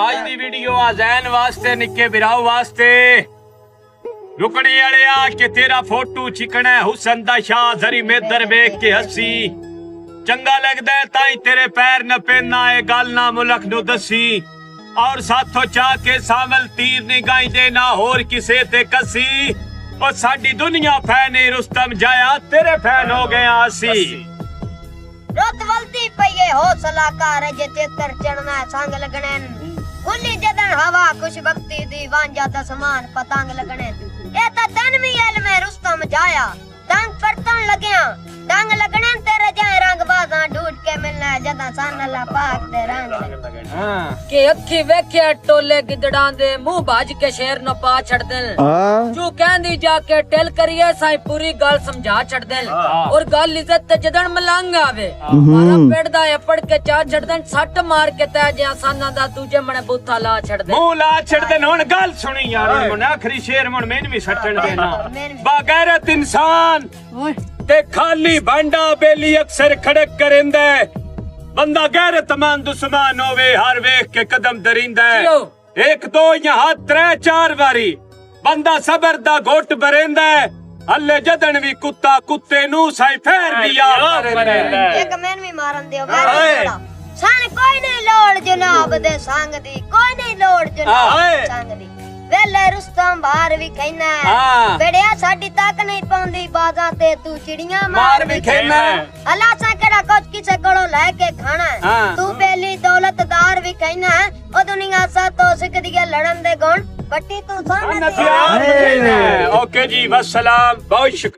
आज दी वीडियो आज़ैन वास्ते निक्के बिराओ वास्ते रुकने वाले आ के तेरा फोटो चिकना है हुसन दा शाह जरी मेदर वेख के हसी चंगा लगदा है ताई तेरे पैर न पेना है गल ना मुलक नु दसी और साथों चाह के सावल तीर निगाही देना होर किसे ते कसी और साडी दुनिया फैन रुस्तम जाया तेरे फैन हो गए आसी रुत वलती पईए हौसला कर जे तेतर चढ़ना संग लगने खुली जदन हवा खुश बख्ती दी वांजा दा समान पतंग लगने ए ता तन भी इल्म है रुस्तम जाया तंग करतन लगया तंग लगने तेरे जाए रंग बाजा ढूंढ के मिलना जदा सन अल्लाह पाक दे रंग के अखी वेख्या टोले गिदड़ां दे मुंह भाज के शेर न पा छड़ देन जो कहंदी जाके टेल करिए साई पूरी गल समझा छड़ देन और गल इज्जत ते जदन मलंग आवे मारा पेड़ दा पड़ के चा छड़ देन सट मार के ते जे आसाना दा दूजे मने बूथा ला छड़ दे मुंह ला छड़ देन हुन गल सुनी यार हुन आखरी शेर मुन मैन भी सटण देना बगैरत इंसान ते खाली भांडा बेली अक्सर खड़क करेंदा बंदा गैरतमंद दुश्मन होवे हर वेख के कदम दरिंदा एक दो यहाँ त्रै चार बारी बंदा सबर दा घोट भरेंदा हल्ले जदन भी कुत्ता कुत्ते नु साई फेर भी याद करेंदा एक मैन भी मारन दियो सन कोई नहीं लोड़ जनाब दे संग दी कोई नहीं लोड़ जनाब संग दी वेले रुस्तम बाहर भी कहना बेड़िया साडी तक नहीं पाउंदी बाजा ते तू चिड़ियां मार भी कहना अल्लाह सा केड़ा कुछ किसे कोलों लेके खाना तू बेली दौलतदार भी कहना ओ दुनिया सा तो सिकदी है लड़न दे गुण बट्टी तू सामने ओके जी वस्सलाम बहुत शुक्रिया।